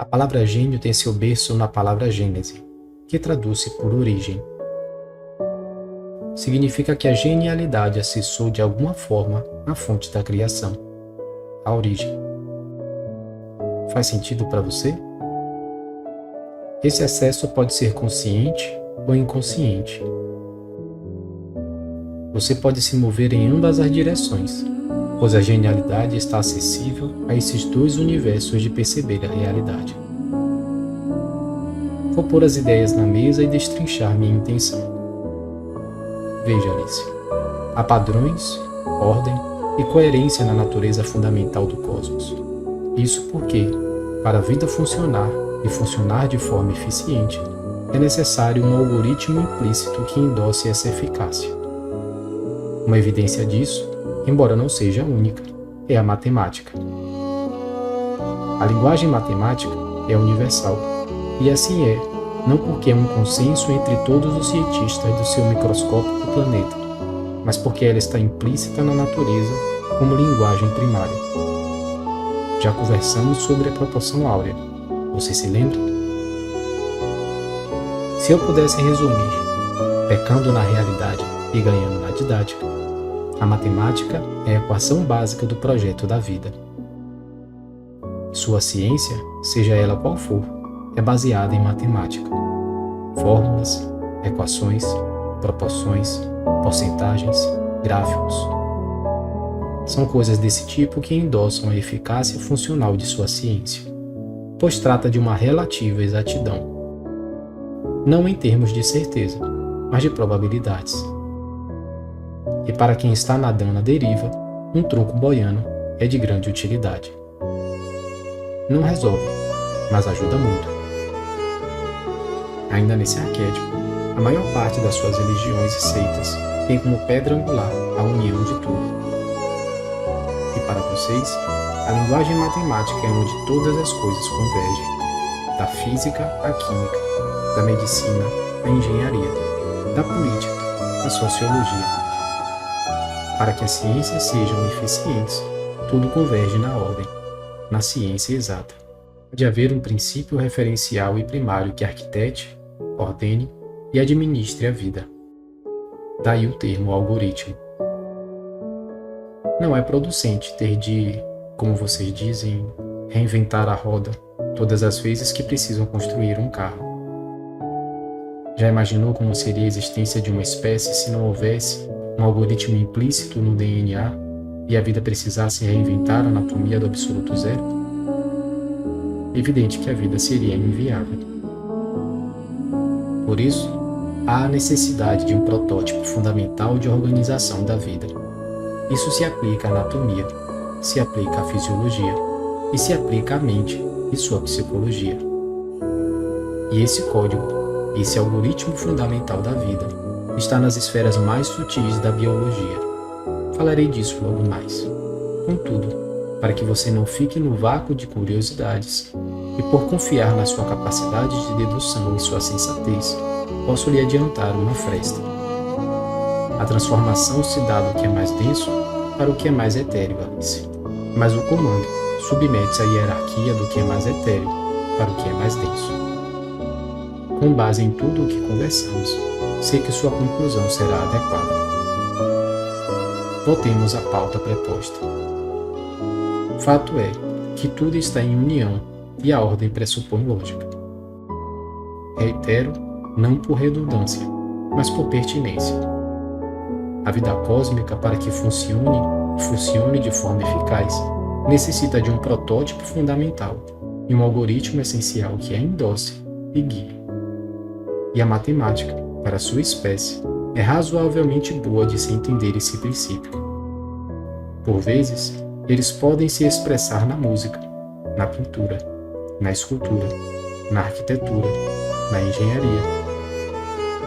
palavra gênio tem seu berço na palavra gênese, que traduz-se por origem. Significa que a genialidade acessou de alguma forma a fonte da criação, a origem. Faz sentido para você? Esse acesso pode ser consciente ou inconsciente. Você pode se mover em ambas as direções, pois a genialidade está acessível a esses dois universos de perceber a realidade. Vou pôr as ideias na mesa e destrinchar minha intenção. Veja, Alice, há padrões, ordem e coerência na natureza fundamental do cosmos. Isso porque, para a vida funcionar e funcionar de forma eficiente, é necessário um algoritmo implícito que endosse essa eficácia. Uma evidência disso, embora não seja única, é a matemática. A linguagem matemática é universal, e assim é, não porque é um consenso entre todos os cientistas do seu microscópico planeta, mas porque ela está implícita na natureza como linguagem primária. Já conversamos sobre a proporção áurea, você se lembra? Se eu pudesse resumir, pecando na realidade e ganhando na didática, a matemática é a equação básica do projeto da vida. Sua ciência, seja ela qual for, é baseada em matemática. Fórmulas, equações, proporções, porcentagens, gráficos. São coisas desse tipo que endossam a eficácia funcional de sua ciência, pois trata de uma relativa exatidão. Não em termos de certeza, mas de probabilidades. E para quem está nadando na deriva, um tronco boiano é de grande utilidade. Não resolve, mas ajuda muito. Ainda nesse arquétipo, a maior parte das suas religiões e seitas tem como pedra angular a união de tudo. E para vocês, a linguagem matemática é onde todas as coisas convergem, da física à química, da medicina à engenharia, da política à sociologia. Para que as ciências sejam eficientes, tudo converge na ordem, na ciência exata. De haver um princípio referencial e primário que arquitete, ordene e administre a vida. Daí o termo algoritmo. Não é producente ter de, como vocês dizem, reinventar a roda todas as vezes que precisam construir um carro. Já imaginou como seria a existência de uma espécie se não houvesse um algoritmo implícito no DNA e a vida precisasse reinventar a anatomia do absoluto zero? Evidente que a vida seria inviável. Por isso, há a necessidade de um protótipo fundamental de organização da vida. Isso se aplica à anatomia, se aplica à fisiologia e se aplica à mente e sua psicologia. E esse código, esse algoritmo fundamental da vida, está nas esferas mais sutis da biologia. Falarei disso logo mais. Contudo, para que você não fique no vácuo de curiosidades, e por confiar na sua capacidade de dedução e sua sensatez, posso lhe adiantar uma fresta. A transformação se dá do que é mais denso para o que é mais etéreo, Alice. Mas o comando submete-se à hierarquia do que é mais etéreo para o que é mais denso. Com base em tudo o que conversamos, sei que sua conclusão será adequada. Voltemos à pauta preposta. Fato é que tudo está em união e a ordem pressupõe lógica. Reitero, não por redundância, mas por pertinência. A vida cósmica, para que funcione de forma eficaz, necessita de um protótipo fundamental e um algoritmo essencial que a endosse e guie. E a matemática, para sua espécie, é razoavelmente boa de se entender esse princípio. Por vezes, eles podem se expressar na música, na pintura, na escultura, na arquitetura, na engenharia.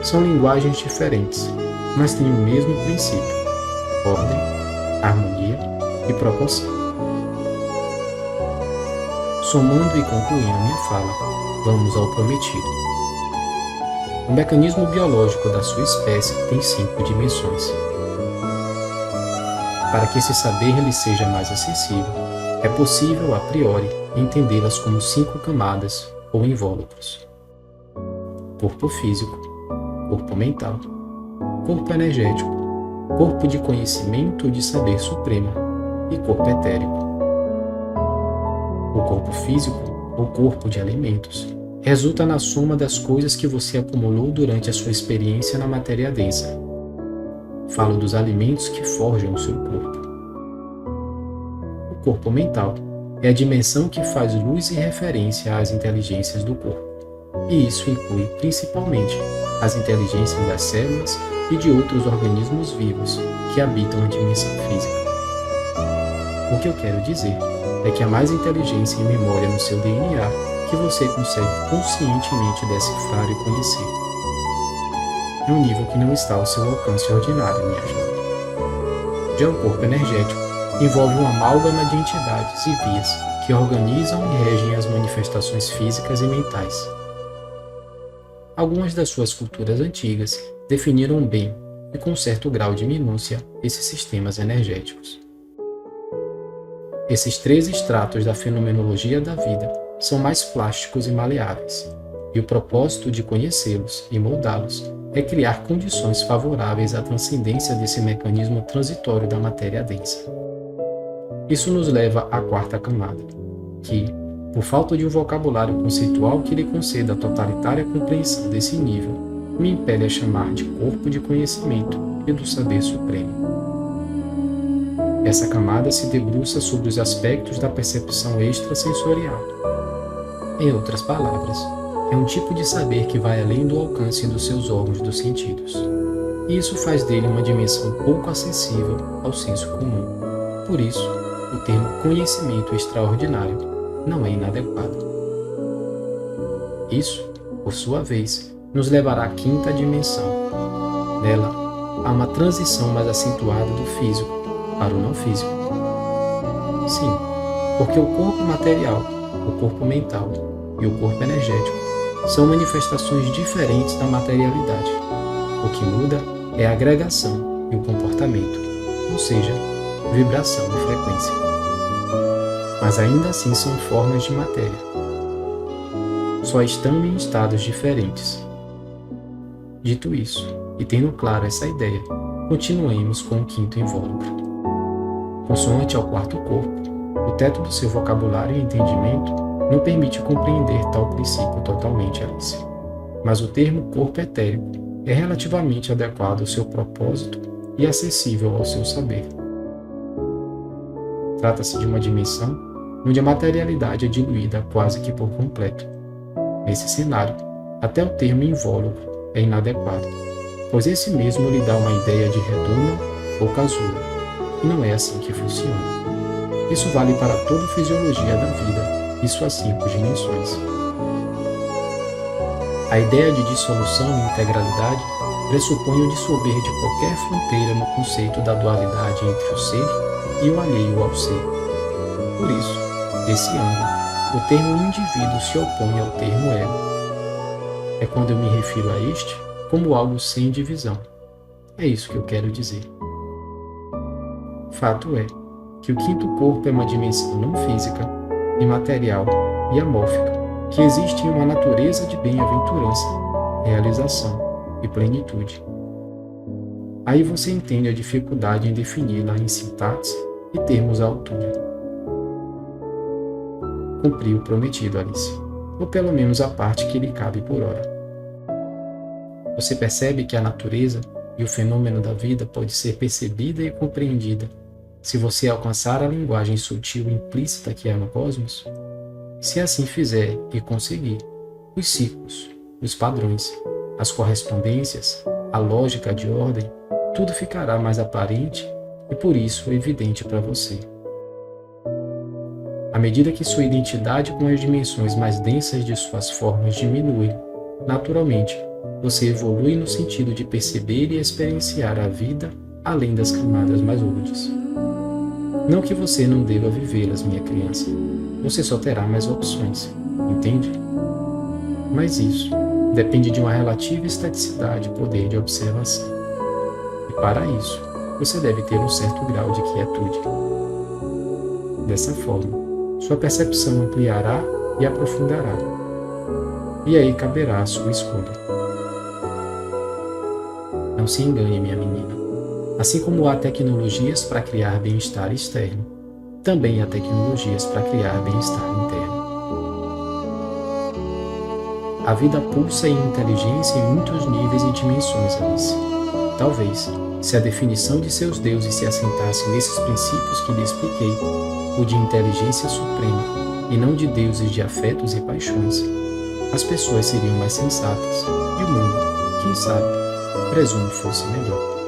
São linguagens diferentes, mas têm o mesmo princípio: ordem, harmonia e proporção. Somando e concluindo minha fala, vamos ao prometido. O mecanismo biológico da sua espécie tem 5 dimensões. Para que esse saber lhe seja mais acessível, é possível, a priori, e entendê-las como 5 camadas ou invólucros: corpo físico, corpo mental, corpo energético, corpo de conhecimento ou de saber supremo e corpo etérico. O corpo físico, ou corpo de alimentos, resulta na soma das coisas que você acumulou durante a sua experiência na matéria densa. Falo dos alimentos que forjam o seu corpo. O corpo mental é a dimensão que faz luz e referência às inteligências do corpo, e isso inclui principalmente as inteligências das células e de outros organismos vivos que habitam a dimensão física. O que eu quero dizer é que há mais inteligência e memória no seu DNA que você consegue conscientemente decifrar e conhecer. É um nível que não está ao seu alcance ordinário, minha gente. Já o corpo energético envolve uma amálgama de entidades e vias que organizam e regem as manifestações físicas e mentais. Algumas das suas culturas antigas definiram bem e com certo grau de minúcia esses sistemas energéticos. Esses 3 estratos da fenomenologia da vida são mais plásticos e maleáveis, e o propósito de conhecê-los e moldá-los é criar condições favoráveis à transcendência desse mecanismo transitório da matéria densa. Isso nos leva à 4ª camada, que, por falta de um vocabulário conceitual que lhe conceda a totalitária compreensão desse nível, me impele a chamar de corpo de conhecimento e do saber supremo. Essa camada se debruça sobre os aspectos da percepção extrasensorial. Em outras palavras, é um tipo de saber que vai além do alcance dos seus órgãos dos sentidos. E isso faz dele uma dimensão pouco acessível ao senso comum. Por isso, o termo conhecimento extraordinário não é inadequado. Isso, por sua vez, nos levará à 5ª dimensão. Nela, há uma transição mais acentuada do físico para o não físico. Sim, porque o corpo material, o corpo mental e o corpo energético são manifestações diferentes da materialidade. O que muda é a agregação e o comportamento, ou seja, vibração e frequência. Mas ainda assim são formas de matéria. Só estão em estados diferentes. Dito isso, e tendo claro essa ideia, continuemos com o 5º invólucro. Consoante ao 4º corpo, o teto do seu vocabulário e entendimento não permite compreender tal princípio totalmente, Alice. Mas o termo corpo etérico é relativamente adequado ao seu propósito e acessível ao seu saber. Trata-se de uma dimensão onde a materialidade é diluída quase que por completo. Nesse cenário, até o termo invólucro é inadequado, pois esse mesmo lhe dá uma ideia de redoma ou casulo, e não é assim que funciona. Isso vale para toda a fisiologia da vida e suas 5 dimensões. A ideia de dissolução e integralidade pressupõe o dissolver de qualquer fronteira no conceito da dualidade entre o ser e o alheio ao ser. Por isso, desse ângulo, o termo indivíduo se opõe ao termo ego. É quando eu me refiro a este como algo sem divisão. É isso que eu quero dizer. Fato é que o 5º corpo é uma dimensão não física, imaterial e amórfica, que existe em uma natureza de bem-aventurança, realização e plenitude. Aí você entende a dificuldade em defini-la em sintaxe e termos à altura. Cumpri o prometido, Alice, ou pelo menos a parte que lhe cabe por hora. Você percebe que a natureza e o fenômeno da vida pode ser percebida e compreendida se você alcançar a linguagem sutil e implícita que há no cosmos? Se assim fizer e conseguir, os ciclos, os padrões, as correspondências, a lógica de ordem, tudo ficará mais aparente e por isso evidente para você. À medida que sua identidade com as dimensões mais densas de suas formas diminui, naturalmente, você evolui no sentido de perceber e experienciar a vida além das camadas mais rudes. Não que você não deva vivê-las, minha criança. Você só terá mais opções, entende? Mas isso depende de uma relativa estaticidade e poder de observação. E para isso, você deve ter um certo grau de quietude. Dessa forma, Sua percepção ampliará e aprofundará. E aí caberá a sua escolha. Não se engane, minha menina. Assim como há tecnologias para criar bem-estar externo, também há tecnologias para criar bem-estar interno. A vida pulsa em inteligência em muitos níveis e dimensões, Alice. Talvez, se a definição de seus deuses se assentasse nesses princípios que lhe expliquei, o de inteligência suprema, e não de deuses de afetos e paixões, as pessoas seriam mais sensatas e o mundo, quem sabe, presumo fosse melhor.